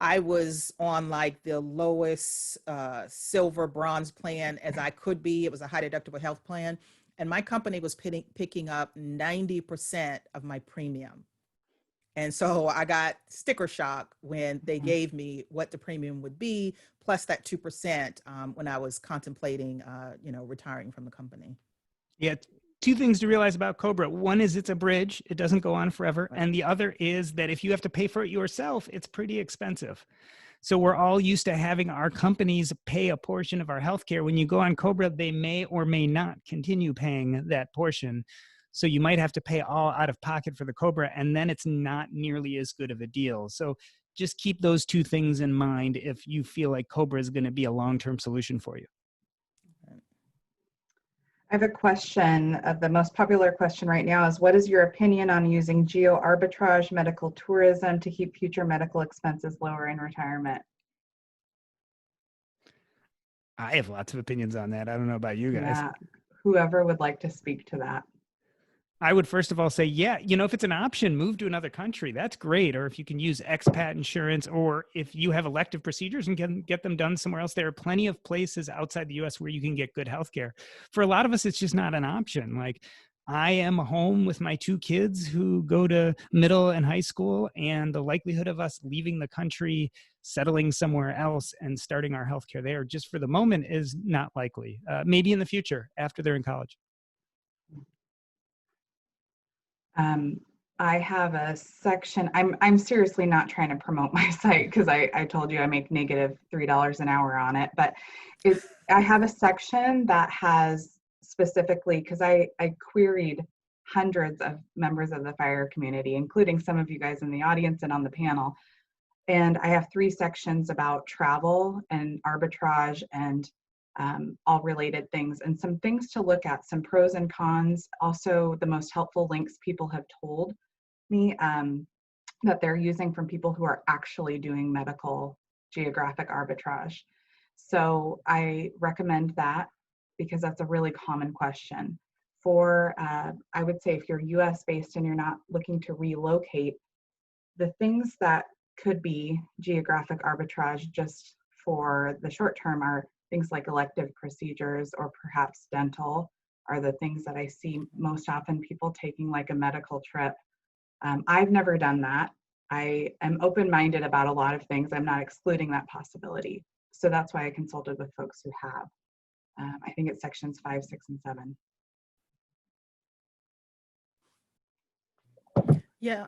I was on like the lowest silver bronze plan as I could be. It was a high deductible health plan. And my company was picking up 90% of my premium. And so I got sticker shock when they gave me what the premium would be, plus that 2% when I was contemplating, retiring from the company. Yeah, two things to realize about COBRA. One is it's a bridge. It doesn't go on forever. Right. And the other is that if you have to pay for it yourself, it's pretty expensive. So we're all used to having our companies pay a portion of our healthcare. When you go on COBRA, they may or may not continue paying that portion. So you might have to pay all out of pocket for the COBRA, and then it's not nearly as good of a deal. So just keep those two things in mind if you feel like COBRA is going to be a long-term solution for you. I have a question. The most popular question right now is, what is your opinion on using geo-arbitrage medical tourism to keep future medical expenses lower in retirement? I have lots of opinions on that. I don't know about you guys. Yeah, whoever would like to speak to that. I would first of all say, yeah, if it's an option, move to another country. That's great. Or if you can use expat insurance, or if you have elective procedures and get them done somewhere else, there are plenty of places outside the US where you can get good healthcare. For a lot of us, it's just not an option. Like, I am home with my 2 kids who go to middle and high school, and the likelihood of us leaving the country, settling somewhere else, and starting our healthcare there just for the moment is not likely. Maybe in the future after they're in college. I have a section. I'm seriously not trying to promote my site, because I told you I make negative $3 an hour on it. But I have a section that has specifically, because I queried hundreds of members of the fire community, including some of you guys in the audience and on the panel. And I have 3 sections about travel and arbitrage and all related things, and some things to look at, some pros and cons. Also, the most helpful links people have told me that they're using from people who are actually doing medical geographic arbitrage. So I recommend that, because that's a really common question. For, I would say, if you're US based and you're not looking to relocate, the things that could be geographic arbitrage just for the short term are things like elective procedures, or perhaps dental are the things that I see most often, people taking like a medical trip. I've never done that. I am open-minded about a lot of things. I'm not excluding that possibility. So that's why I consulted with folks who have. I think it's sections 5, 6, and 7. Yeah,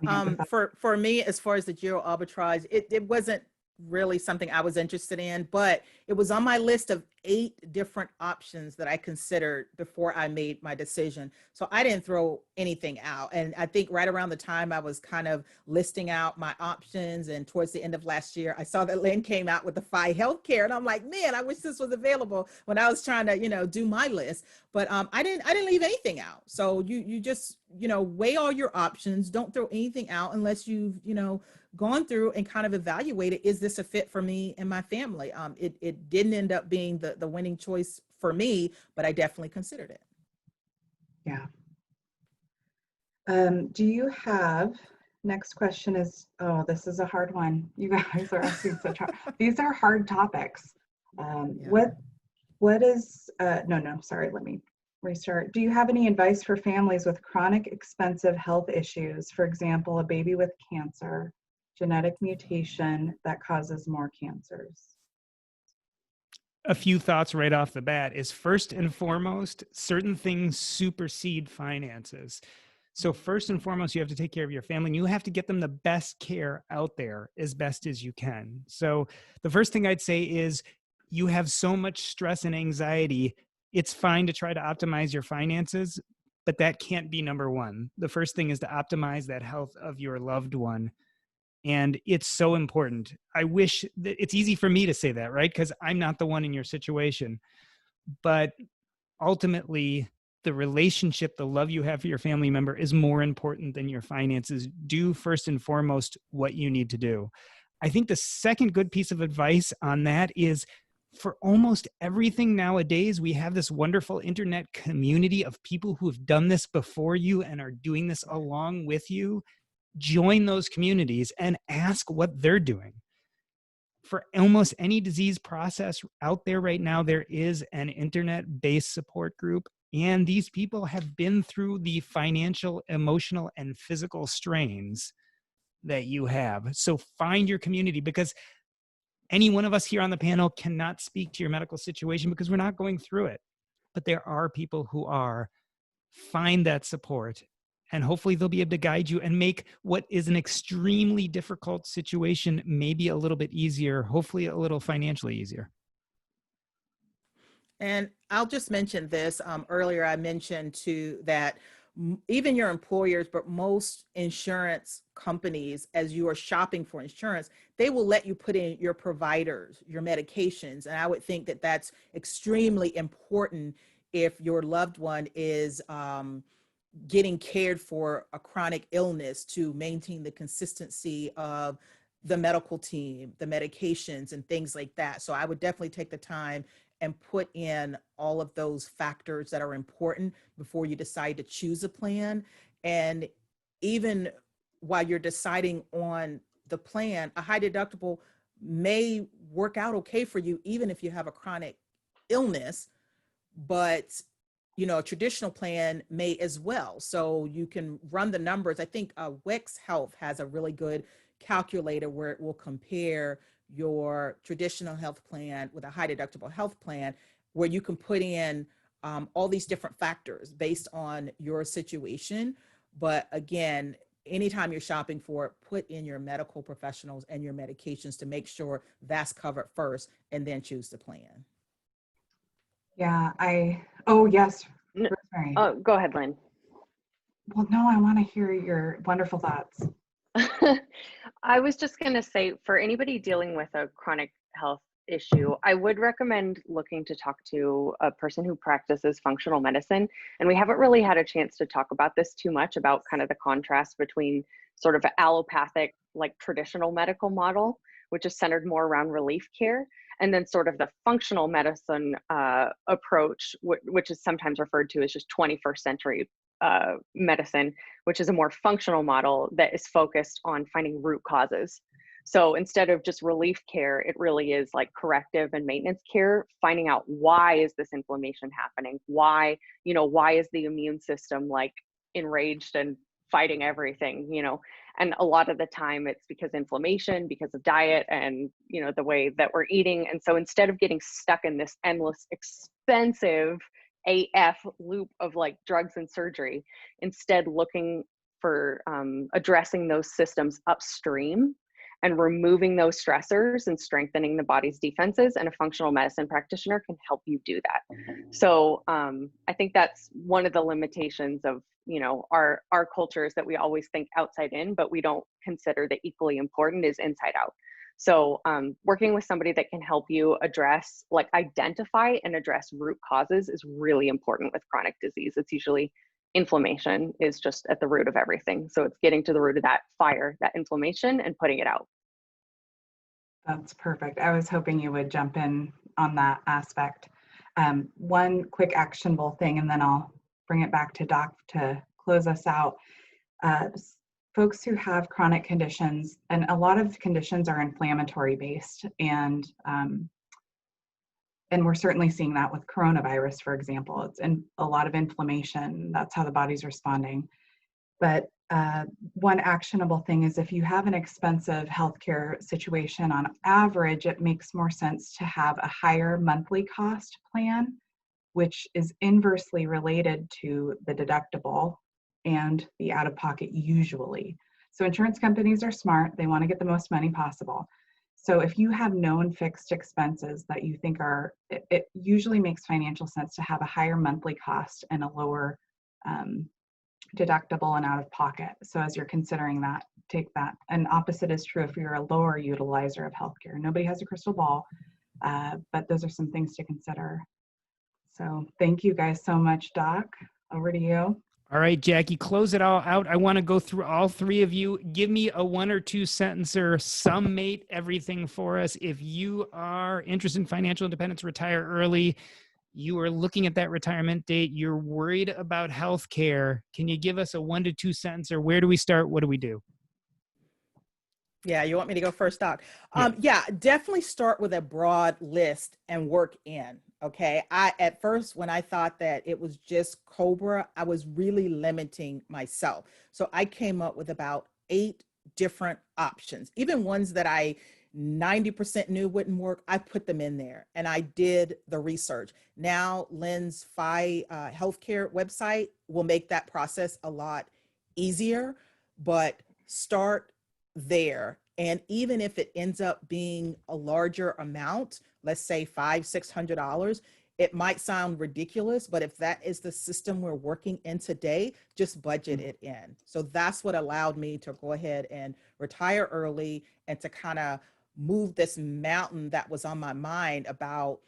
for me, as far as the geo arbitrage, it wasn't really something I was interested in, but it was on my list of 8 different options that I considered before I made my decision. So I didn't throw anything out. And I think right around the time I was kind of listing out my options, and towards the end of last year, I saw that Lynn came out with the FI healthcare, and I'm like, man, I wish this was available when I was trying to, do my list. But I didn't leave anything out. So you just, weigh all your options. Don't throw anything out unless you've, gone through and kind of evaluated, is this a fit for me and my family? It didn't end up being the winning choice for me, but I definitely considered it. Yeah. Do you have, next question is, oh, this is a hard one. You guys are asking such hard, these are hard topics. What is, sorry, let me restart. Do you have any advice for families with chronic expensive health issues? For example, a baby with cancer, genetic mutation that causes more cancers? A few thoughts right off the bat is, first and foremost, certain things supersede finances. So first and foremost, you have to take care of your family, and you have to get them the best care out there as best as you can. So the first thing I'd say is, you have so much stress and anxiety. It's fine to try to optimize your finances, but that can't be number one. The first thing is to optimize that health of your loved one. And it's so important. I wish that it's easy for me to say that, right? Because I'm not the one in your situation. But ultimately, the relationship, the love you have for your family member is more important than your finances. Do first and foremost what you need to do. I think the second good piece of advice on that is, for almost everything nowadays, we have this wonderful internet community of people who have done this before you and are doing this along with you. Join those communities and ask what they're doing. For almost any disease process out there right now, there is an internet-based support group, and these people have been through the financial, emotional, and physical strains that you have. So find your community, because any one of us here on the panel cannot speak to your medical situation because we're not going through it. But there are people who are. Find that support, and hopefully they'll be able to guide you and make what is an extremely difficult situation maybe a little bit easier, hopefully a little financially easier. And I'll just mention this. Earlier I mentioned too that even your employers, but most insurance companies, as you are shopping for insurance, they will let you put in your providers, your medications. And I would think that that's extremely important if your loved one is getting cared for a chronic illness, to maintain the consistency of the medical team, the medications and things like that. So I would definitely take the time and put in all of those factors that are important before you decide to choose a plan. And even while you're deciding on the plan, a high deductible may work out okay for you, even if you have a chronic illness, but a traditional plan may as well. So you can run the numbers. I think WEX Health has a really good calculator where it will compare your traditional health plan with a high deductible health plan, where you can put in all these different factors based on your situation. But again, anytime you're shopping for it, put in your medical professionals and your medications to make sure that's covered first, and then choose the plan. Yeah, oh yes, No, Rosemary. oh, go ahead, Lynn. Well, no, I want to hear your wonderful thoughts. I was just going to say, for anybody dealing with a chronic health issue, I would recommend looking to talk to a person who practices functional medicine. And we haven't really had a chance to talk about this too much, about kind of the contrast between sort of allopathic, like traditional medical model, which is centered more around relief care, and then sort of the functional medicine approach, which is sometimes referred to as just 21st century medicine, which is a more functional model that is focused on finding root causes. So instead of just relief care, it really is like corrective and maintenance care, finding out why is this inflammation happening? Why is the immune system like enraged and fighting everything, and a lot of the time it's because inflammation, because of diet and, the way that we're eating. And so instead of getting stuck in this endless, expensive AF loop of like drugs and surgery, instead looking for addressing those systems upstream and removing those stressors and strengthening the body's defenses, and a functional medicine practitioner can help you do that. So I think that's one of the limitations of our culture, is that we always think outside in, but we don't consider that equally important is inside out. So working with somebody that can help you address, like identify and address root causes, is really important with chronic disease. It's usually inflammation is just at the root of everything. So it's getting to the root of that fire, that inflammation, and putting it out. That's perfect. I was hoping you would jump in on that aspect. One quick actionable thing, and then I'll bring it back to Doc to close us out. Folks who have chronic conditions, and a lot of conditions are inflammatory based, and we're certainly seeing that with coronavirus, for example. It's a lot of inflammation. That's how the body's responding. But one actionable thing is, if you have an expensive healthcare situation, on average, it makes more sense to have a higher monthly cost plan, which is inversely related to the deductible and the out-of-pocket usually. So insurance companies are smart. They want to get the most money possible. So if you have known fixed expenses that you think it usually makes financial sense to have a higher monthly cost and a lower deductible and out-of-pocket. So as you're considering that, take that. And opposite is true if you're a lower utilizer of healthcare. Nobody has a crystal ball, but those are some things to consider. So thank you guys so much. Doc, over to you. All right, Jackie, close it all out. I want to go through all three of you. Give me a 1 or 2 sentencer, summate everything for us. If you are interested in financial independence, retire early, you are looking at that retirement date, you're worried about health care, can you give us a 1 to 2 sentencer? Where do we start? What do we do? Yeah, you want me to go first, Doc? Yeah, definitely start with a broad list and work in. Okay. At first, when I thought that it was just Cobra, I was really limiting myself. So I came up with about 8 different options, even ones that I 90% knew wouldn't work. I put them in there and I did the research. Now, Lynn's healthcare website will make that process a lot easier, but start there. And even if it ends up being a larger amount, let's say $500-600, it might sound ridiculous, but if that is the system we're working in today, just budget it in. So that's what allowed me to go ahead and retire early and to kind of move this mountain that was on my mind about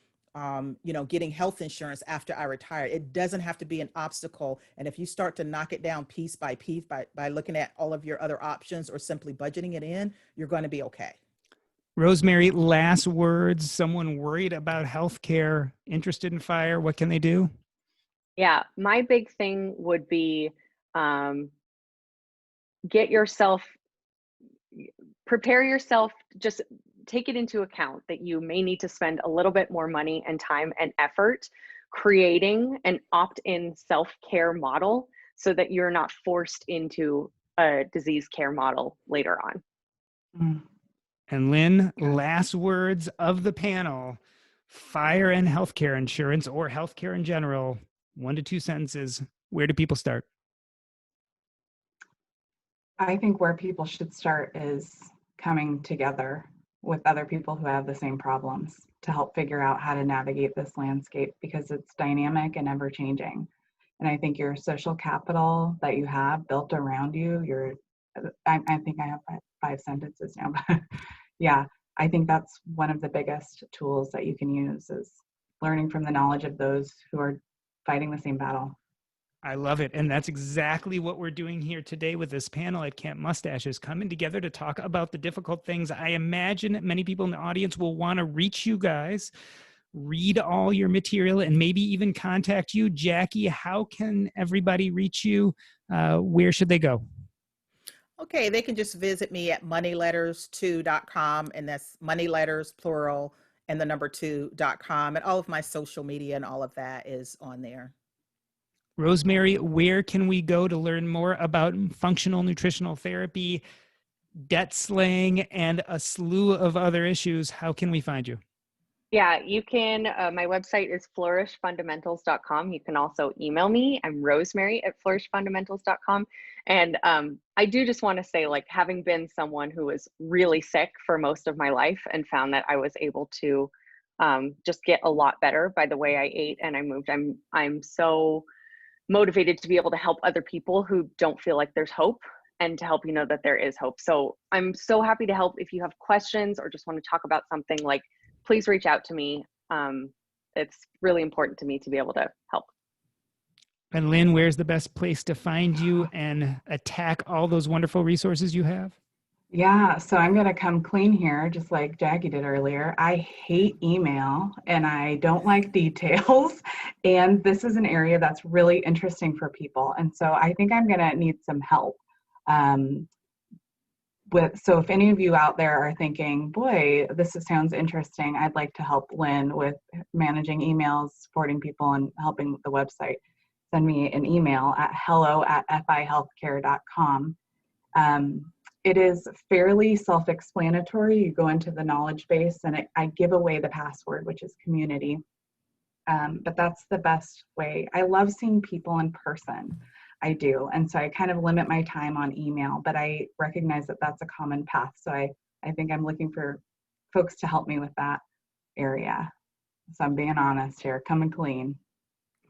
getting health insurance after I retire. It doesn't have to be an obstacle. And if you start to knock it down piece by piece by looking at all of your other options or simply budgeting it in, you're going to be okay. Rosemary, last words. Someone worried about healthcare, interested in FIRE, what can they do? Yeah, my big thing would be prepare yourself, just take it into account that you may need to spend a little bit more money and time and effort creating an opt-in self-care model so that you're not forced into a disease care model later on. Mm. And Lynn, last words of the panel, FIRE and healthcare insurance or healthcare in general, 1 to 2 sentences. Where do people start? I think where people should start is coming together with other people who have the same problems to help figure out how to navigate this landscape, because it's dynamic and ever changing. And I think your social capital that you have built around you, I think I have 5 sentences now, but yeah, I think that's one of the biggest tools that you can use, is learning from the knowledge of those who are fighting the same battle. I love it. And that's exactly what we're doing here today with this panel at Camp Mustache, is coming together to talk about the difficult things. I imagine many people in the audience will want to reach you guys, read all your material, and maybe even contact you. Jackie, how can everybody reach you? Where should they go? Okay, they can just visit me at moneyletters2.com, and that's moneyletters plural and the number 2.com, and all of my social media and all of that is on there. Rosemary, where can we go to learn more about functional nutritional therapy, debt slaying, and a slew of other issues? How can we find you? Yeah, you can, my website is flourishfundamentals.com. You can also email me. I'm Rosemary at flourishfundamentals.com. And I do just want to say, like, having been someone who was really sick for most of my life and found that I was able to just get a lot better by the way I ate and I moved, I'm so motivated to be able to help other people who don't feel like there's hope, and to help you know that there is hope. So I'm so happy to help. If you have questions or just want to talk about something, like, please reach out to me. It's really important to me to be able to help. And Lynn, where's the best place to find you and attack all those wonderful resources you have? Yeah, so I'm going to come clean here, just like Jackie did earlier. I hate email and I don't like details. And this is an area that's really interesting for people. And so I think I'm going to need some help. So if any of you out there are thinking, boy, sounds interesting, I'd like to help Lynn with managing emails, supporting people, and helping the website, send me an email at hello@fihealthcare.com. It is fairly self-explanatory. You go into the knowledge base and I give away the password, which is community. But that's the best way. I love seeing people in person. I do. And so I kind of limit my time on email, but I recognize that that's a common path. So I think I'm looking for folks to help me with that area. So I'm being honest here, coming clean.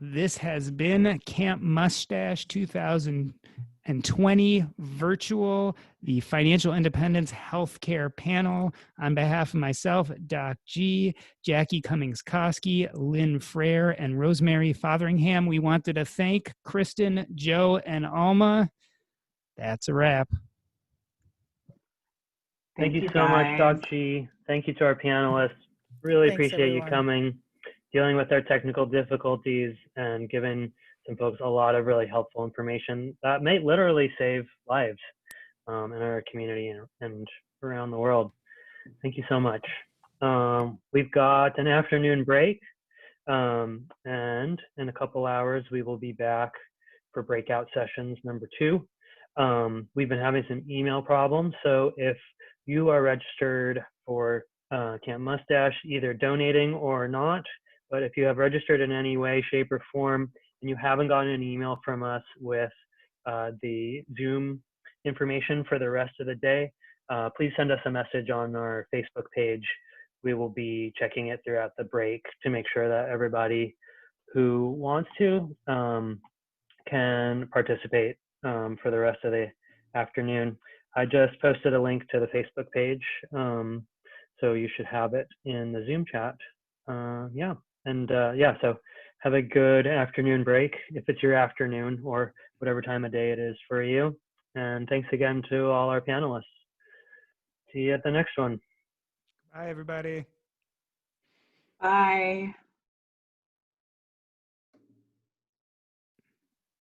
This has been Camp Mustache 2020 virtual, the Financial Independence Healthcare Panel. On behalf of myself, Doc G, Jackie Cummings Koski, Lynn Freyr, and Rosemary Fatheringham, we wanted to thank Kristen, Joe, and Alma. That's a wrap. Thank you so much, Doc G. Thank you to our panelists. Really Thanks, appreciate everyone. you coming, dealing with our technical difficulties, and giving some folks a lot of really helpful information that may literally save lives in our community and around the world. Thank you so much. We've got an afternoon break, and in a couple hours we will be back for breakout sessions number 2. We've been having some email problems, so if you are registered for Camp Mustache, either donating or not, but if you have registered in any way, shape, or form, and you haven't gotten an email from us with the Zoom information for the rest of the day, please send us a message on our Facebook page. We will be checking it throughout the break to make sure that everybody who wants to can participate for the rest of the afternoon. I just posted a link to the Facebook page, so you should have it in the Zoom chat. Yeah. Yeah, so have a good afternoon break if it's your afternoon or whatever time of day it is for you. And thanks again to all our panelists. See you at the next one. Bye, everybody. Bye.